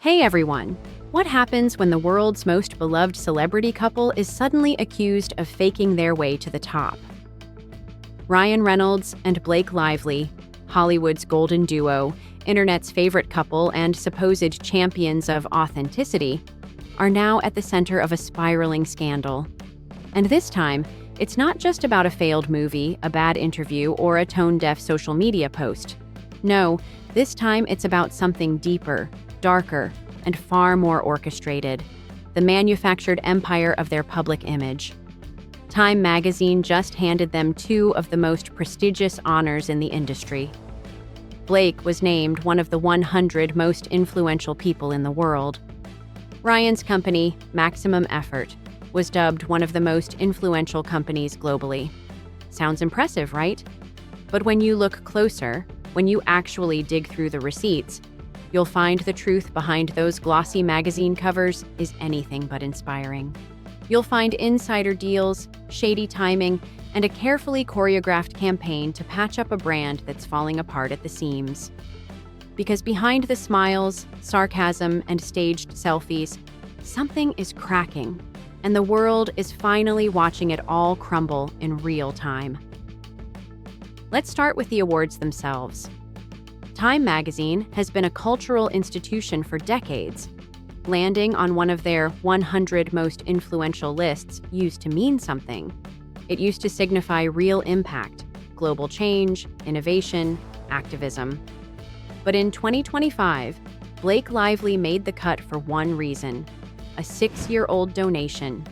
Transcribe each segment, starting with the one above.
Hey everyone! What happens when the world's most beloved celebrity couple is suddenly accused of faking their way to the top? Ryan Reynolds and Blake Lively, Hollywood's golden duo, internet's favorite couple, and supposed champions of authenticity, are now at the center of a spiraling scandal. And this time, it's not just about a failed movie, a bad interview, or a tone-deaf social media post. No, this time it's about something deeper, darker, and far more orchestrated: the manufactured empire of their public image. Time magazine just handed them two of the most prestigious honors in the industry. Blake was named one of the 100 most influential people in the world. Ryan's company, Maximum Effort, was dubbed one of the most influential companies globally. Sounds impressive, right? But when you look closer, when you actually dig through the receipts, you'll find the truth behind those glossy magazine covers is anything but inspiring. You'll find insider deals, shady timing, and a carefully choreographed campaign to patch up a brand that's falling apart at the seams. Because behind the smiles, sarcasm, and staged selfies, something is cracking, and the world is finally watching it all crumble in real time. Let's start with the awards themselves. Time magazine has been a cultural institution for decades. Landing on one of their 100 most influential lists used to mean something. It used to signify real impact, global change, innovation, activism. But in 2025, Blake Lively made the cut for one reason: a 6-year-old donation.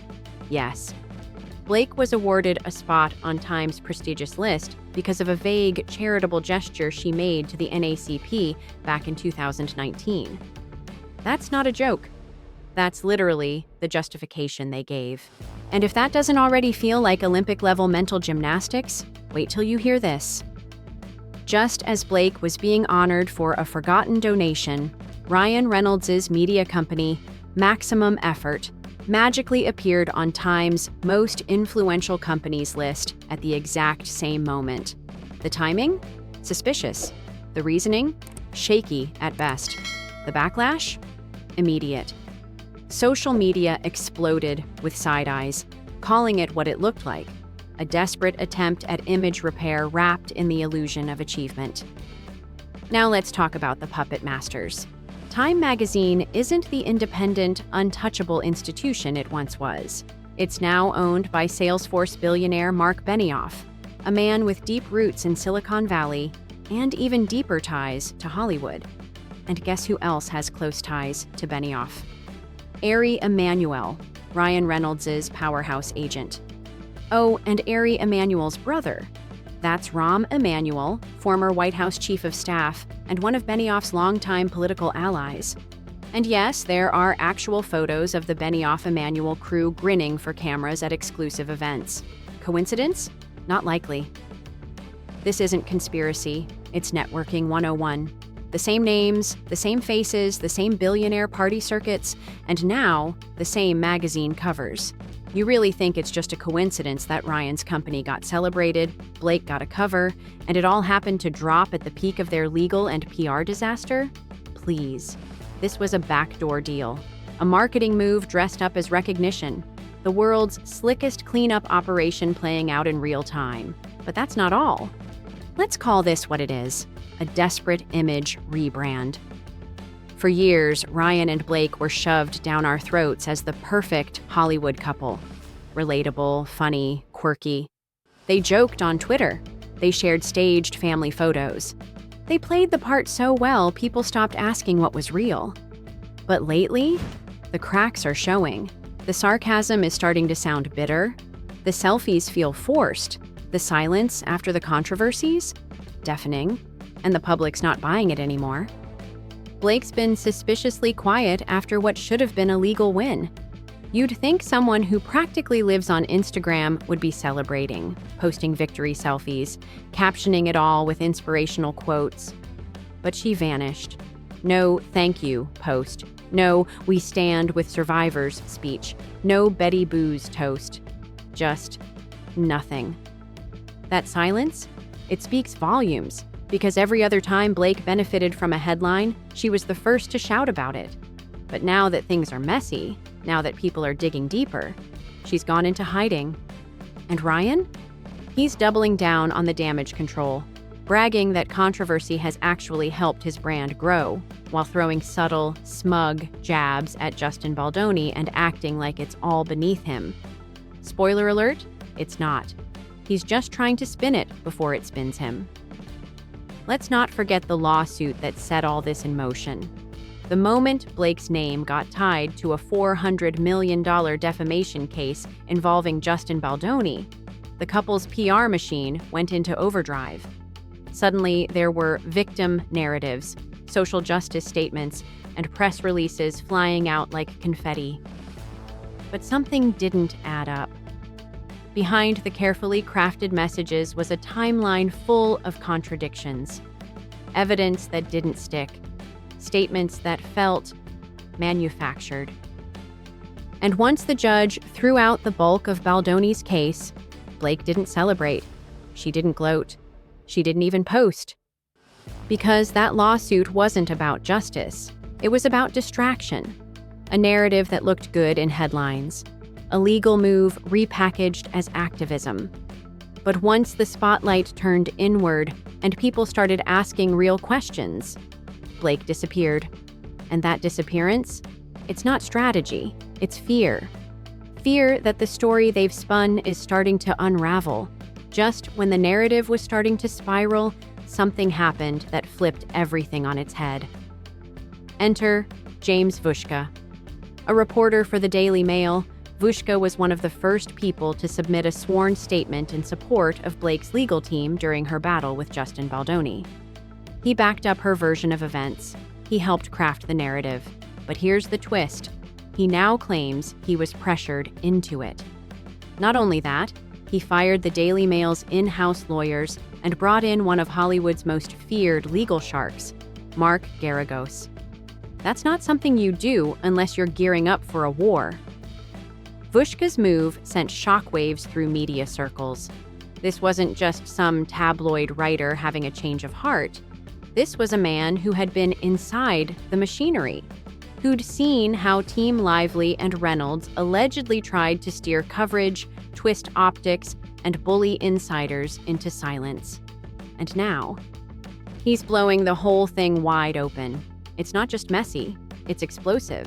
Yes, Blake was awarded a spot on Time's prestigious list because of a vague charitable gesture she made to the NAACP back in 2019. That's not a joke. That's literally the justification they gave. And if that doesn't already feel like Olympic-level mental gymnastics, wait till you hear this. Just as Blake was being honored for a forgotten donation, Ryan Reynolds' media company, Maximum Effort, magically appeared on Time's most influential companies list at the exact same moment. The timing? Suspicious. The reasoning? Shaky at best. The backlash? Immediate. Social media exploded with side eyes, calling it what it looked like: a desperate attempt at image repair wrapped in the illusion of achievement. Now let's talk about the puppet masters. Time magazine isn't the independent, untouchable institution it once was. It's now owned by Salesforce billionaire Mark Benioff, a man with deep roots in Silicon Valley and even deeper ties to Hollywood. And guess who else has close ties to Benioff? Ari Emanuel, Ryan Reynolds' powerhouse agent. Oh, and Ari Emanuel's brother. That's Rahm Emanuel, former White House chief of staff and one of Benioff's longtime political allies. And yes, there are actual photos of the Benioff-Emanuel crew grinning for cameras at exclusive events. Coincidence? Not likely. This isn't conspiracy, it's networking 101. The same names, the same faces, the same billionaire party circuits, and now the same magazine covers. You really think it's just a coincidence that Ryan's company got celebrated, Blake got a cover, and it all happened to drop at the peak of their legal and PR disaster? Please. This was a backdoor deal. A marketing move dressed up as recognition. The world's slickest cleanup operation playing out in real time. But that's not all. Let's call this what it is: a desperate image rebrand. For years, Ryan and Blake were shoved down our throats as the perfect Hollywood couple. Relatable, funny, quirky. They joked on Twitter. They shared staged family photos. They played the part so well, people stopped asking what was real. But lately, the cracks are showing. The sarcasm is starting to sound bitter. The selfies feel forced. The silence after the controversies? Deafening. And the public's not buying it anymore. Blake's been suspiciously quiet after what should have been a legal win. You'd think someone who practically lives on Instagram would be celebrating, posting victory selfies, captioning it all with inspirational quotes. But she vanished. No "thank you" post. No "we stand with survivors" speech. No Betty Boo's toast. Just nothing. That silence? It speaks volumes. Because every other time Blake benefited from a headline, she was the first to shout about it. But now that things are messy, now that people are digging deeper, she's gone into hiding. And Ryan? He's doubling down on the damage control, bragging that controversy has actually helped his brand grow, while throwing subtle, smug jabs at Justin Baldoni and acting like it's all beneath him. Spoiler alert, it's not. He's just trying to spin it before it spins him. Let's not forget the lawsuit that set all this in motion. The moment Blake's name got tied to a $400 million defamation case involving Justin Baldoni, the couple's PR machine went into overdrive. Suddenly, there were victim narratives, social justice statements, and press releases flying out like confetti. But something didn't add up. Behind the carefully crafted messages was a timeline full of contradictions, evidence that didn't stick, statements that felt manufactured. And once the judge threw out the bulk of Baldoni's case, Blake didn't celebrate. She didn't gloat. She didn't even post. Because that lawsuit wasn't about justice. It was about distraction. A narrative that looked good in headlines. A legal move repackaged as activism. But once the spotlight turned inward and people started asking real questions, Blake disappeared. And that disappearance? It's not strategy, it's fear. Fear that the story they've spun is starting to unravel. Just when the narrative was starting to spiral, something happened that flipped everything on its head. Enter James Vushka. A reporter for the Daily Mail, Vushka was one of the first people to submit a sworn statement in support of Blake's legal team during her battle with Justin Baldoni. He backed up her version of events. He helped craft the narrative. But here's the twist. He now claims he was pressured into it. Not only that, he fired the Daily Mail's in-house lawyers and brought in one of Hollywood's most feared legal sharks, Mark Garagos. That's not something you do unless you're gearing up for a war. Vushka's move sent shockwaves through media circles. This wasn't just some tabloid writer having a change of heart. This was a man who had been inside the machinery, who'd seen how Team Lively and Reynolds allegedly tried to steer coverage, twist optics, and bully insiders into silence. And now, he's blowing the whole thing wide open. It's not just messy, it's explosive.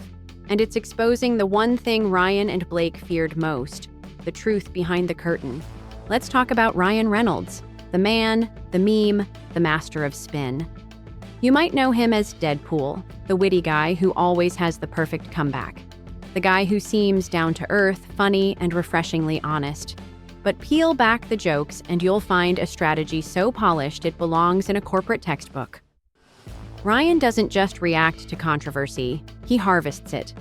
And it's exposing the one thing Ryan and Blake feared most, the truth behind the curtain. Let's talk about Ryan Reynolds, the man, the meme, the master of spin. You might know him as Deadpool, the witty guy who always has the perfect comeback. The guy who seems down to earth, funny, and refreshingly honest. But peel back the jokes and you'll find a strategy so polished it belongs in a corporate textbook. Ryan doesn't just react to controversy, he harvests it.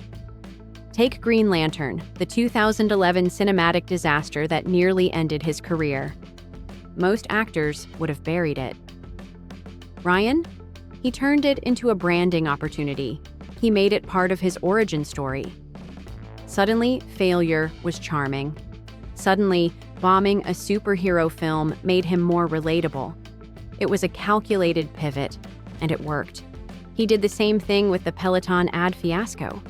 Take Green Lantern, the 2011 cinematic disaster that nearly ended his career. Most actors would have buried it. Ryan? He turned it into a branding opportunity. He made it part of his origin story. Suddenly, failure was charming. Suddenly, bombing a superhero film made him more relatable. It was a calculated pivot, and it worked. He did the same thing with the Peloton ad fiasco.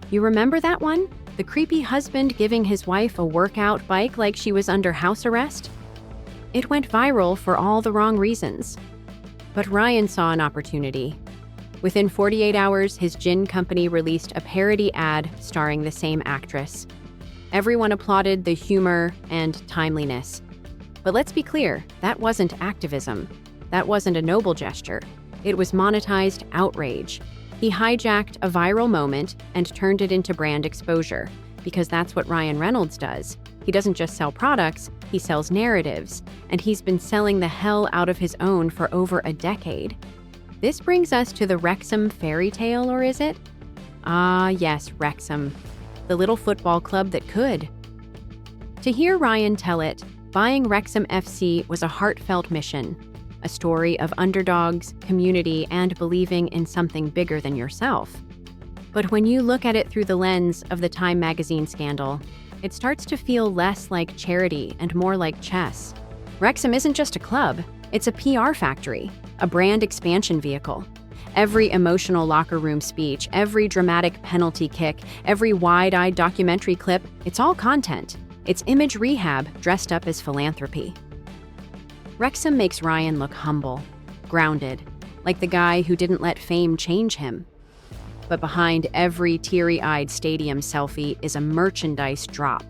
You remember that one? The creepy husband giving his wife a workout bike like she was under house arrest? It went viral for all the wrong reasons. But Ryan saw an opportunity. Within 48 hours, his gin company released a parody ad starring the same actress. Everyone applauded the humor and timeliness. But let's be clear, that wasn't activism. That wasn't a noble gesture. It was monetized outrage. He hijacked a viral moment and turned it into brand exposure, because that's what Ryan Reynolds does. He doesn't just sell products, he sells narratives, and he's been selling the hell out of his own for over a decade. This brings us to the Wrexham fairy tale, or is it? Ah, yes, Wrexham, the little football club that could. To hear Ryan tell it, buying Wrexham FC was a heartfelt mission, a story of underdogs, community, and believing in something bigger than yourself. But when you look at it through the lens of the Time magazine scandal, it starts to feel less like charity and more like chess. Wrexham isn't just a club, it's a PR factory, a brand expansion vehicle. Every emotional locker room speech, every dramatic penalty kick, every wide-eyed documentary clip, it's all content. It's image rehab dressed up as philanthropy. Wrexham makes Ryan look humble, grounded, like the guy who didn't let fame change him. But behind every teary-eyed stadium selfie is a merchandise drop,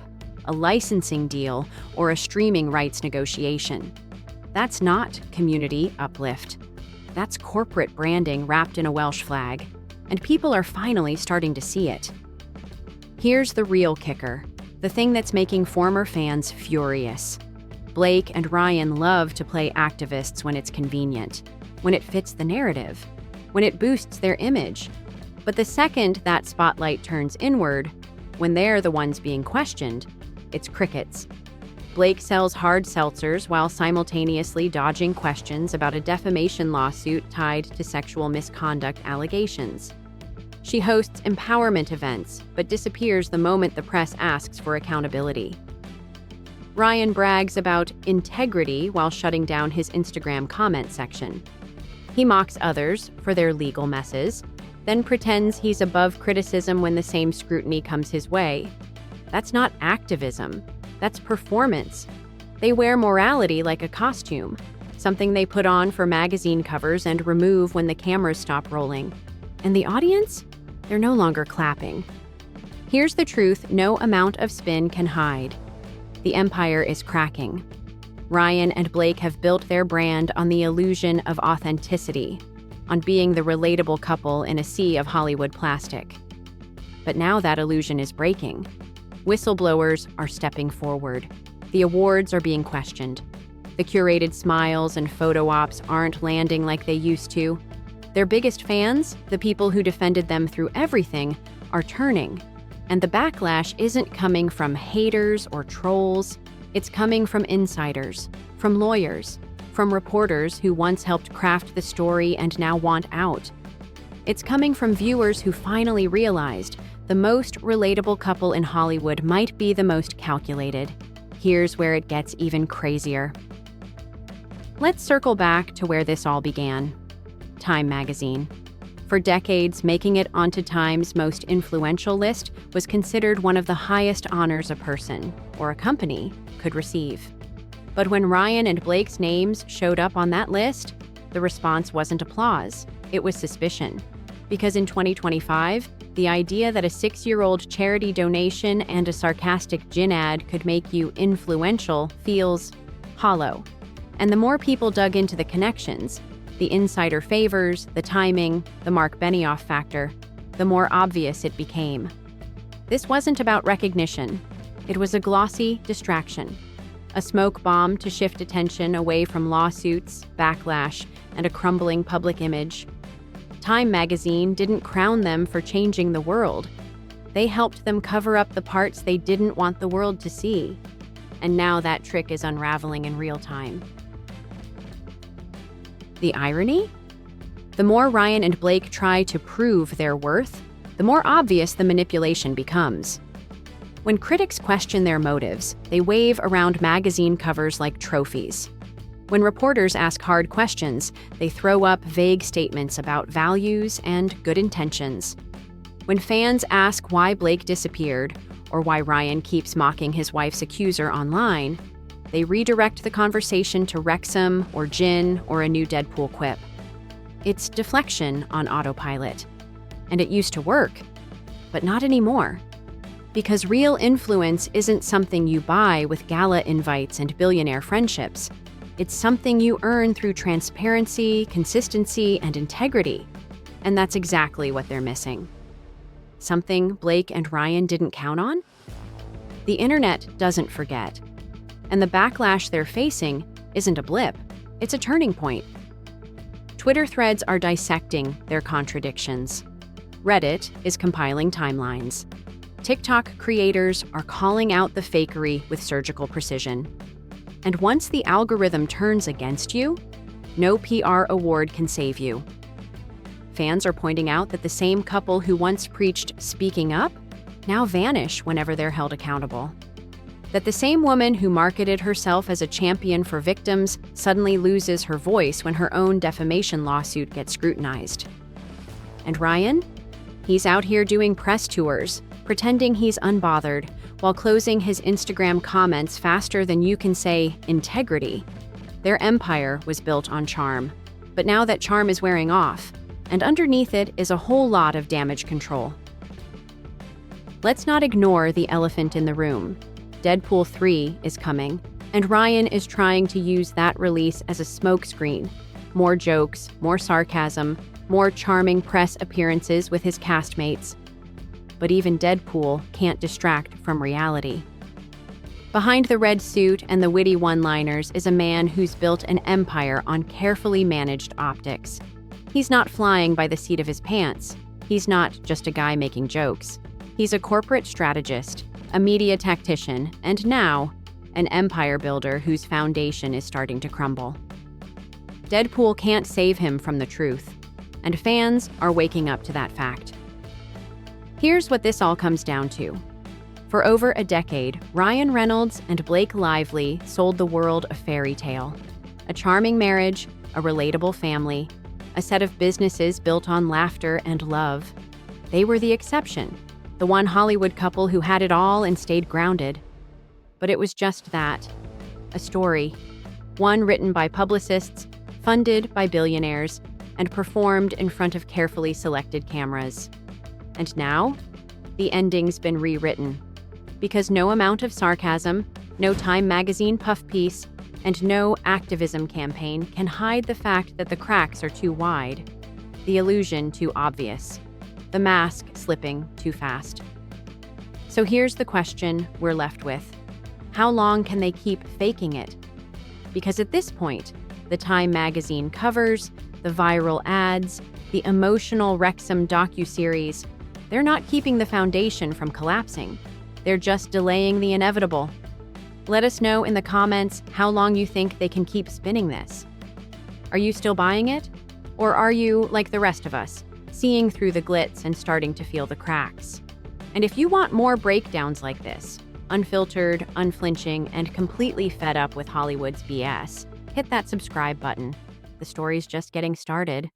a licensing deal, or a streaming rights negotiation. That's not community uplift. That's corporate branding wrapped in a Welsh flag, and people are finally starting to see it. Here's the real kicker, the thing that's making former fans furious. Blake and Ryan love to play activists when it's convenient, when it fits the narrative, when it boosts their image. But the second that spotlight turns inward, when they're the ones being questioned, it's crickets. Blake sells hard seltzers while simultaneously dodging questions about a defamation lawsuit tied to sexual misconduct allegations. She hosts empowerment events, but disappears the moment the press asks for accountability. Ryan brags about integrity while shutting down his Instagram comment section. He mocks others for their legal messes, then pretends he's above criticism when the same scrutiny comes his way. That's not activism. That's performance. They wear morality like a costume, something they put on for magazine covers and remove when the cameras stop rolling. And the audience? They're no longer clapping. Here's the truth no amount of spin can hide. The empire is cracking. Ryan and Blake have built their brand on the illusion of authenticity, on being the relatable couple in a sea of Hollywood plastic. But now that illusion is breaking. Whistleblowers are stepping forward. The awards are being questioned. The curated smiles and photo ops aren't landing like they used to. Their biggest fans, the people who defended them through everything, are turning. And the backlash isn't coming from haters or trolls. It's coming from insiders, from lawyers, from reporters who once helped craft the story and now want out. It's coming from viewers who finally realized the most relatable couple in Hollywood might be the most calculated. Here's where it gets even crazier. Let's circle back to where this all began. Time magazine. For decades, making it onto Time's most influential list was considered one of the highest honors a person, or a company, could receive. But when Ryan and Blake's names showed up on that list, the response wasn't applause, it was suspicion. Because in 2025, the idea that a 6-year-old charity donation and a sarcastic gin ad could make you influential feels hollow. And the more people dug into the connections, the insider favors, the timing, the Mark Benioff factor, the more obvious it became. This wasn't about recognition. It was a glossy distraction, a smoke bomb to shift attention away from lawsuits, backlash, and a crumbling public image. Time magazine didn't crown them for changing the world. They helped them cover up the parts they didn't want the world to see. And now that trick is unraveling in real time. The irony? The more Ryan and Blake try to prove their worth, the more obvious the manipulation becomes. When critics question their motives, they wave around magazine covers like trophies. When reporters ask hard questions, they throw up vague statements about values and good intentions. When fans ask why Blake disappeared, or why Ryan keeps mocking his wife's accuser online, they redirect the conversation to Wrexham or gin or a new Deadpool quip. It's deflection on autopilot. And it used to work, but not anymore. Because real influence isn't something you buy with gala invites and billionaire friendships. It's something you earn through transparency, consistency, and integrity. And that's exactly what they're missing. Something Blake and Ryan didn't count on? The internet doesn't forget. And the backlash they're facing isn't a blip, it's a turning point. Twitter threads are dissecting their contradictions. Reddit is compiling timelines. TikTok creators are calling out the fakery with surgical precision. And once the algorithm turns against you, no PR award can save you. Fans are pointing out that the same couple who once preached speaking up now vanish whenever they're held accountable. That the same woman who marketed herself as a champion for victims suddenly loses her voice when her own defamation lawsuit gets scrutinized. And Ryan? He's out here doing press tours, pretending he's unbothered, while closing his Instagram comments faster than you can say integrity. Their empire was built on charm. But now that charm is wearing off, and underneath it is a whole lot of damage control. Let's not ignore the elephant in the room. Deadpool 3 is coming, and Ryan is trying to use that release as a smokescreen. More jokes, more sarcasm, more charming press appearances with his castmates. But even Deadpool can't distract from reality. Behind the red suit and the witty one-liners is a man who's built an empire on carefully managed optics. He's not flying by the seat of his pants. He's not just a guy making jokes. He's a corporate strategist, a media tactician, and now, an empire builder whose foundation is starting to crumble. Deadpool can't save him from the truth, and fans are waking up to that fact. Here's what this all comes down to. For over a decade, Ryan Reynolds and Blake Lively sold the world a fairy tale. A charming marriage, a relatable family, a set of businesses built on laughter and love. They were the exception, the one Hollywood couple who had it all and stayed grounded. But it was just that, a story. One written by publicists, funded by billionaires, and performed in front of carefully selected cameras. And now, the ending's been rewritten. Because no amount of sarcasm, no Time magazine puff piece, and no activism campaign can hide the fact that the cracks are too wide, the illusion too obvious, the mask slipping too fast. So here's the question we're left with. How long can they keep faking it? Because at this point, the Time magazine covers, the viral ads, the emotional Wrexham docuseries, they're not keeping the foundation from collapsing. They're just delaying the inevitable. Let us know in the comments how long you think they can keep spinning this. Are you still buying it? Or are you, like the rest of us, seeing through the glitz and starting to feel the cracks? And if you want more breakdowns like this, unfiltered, unflinching, and completely fed up with Hollywood's BS, hit that subscribe button. The story's just getting started.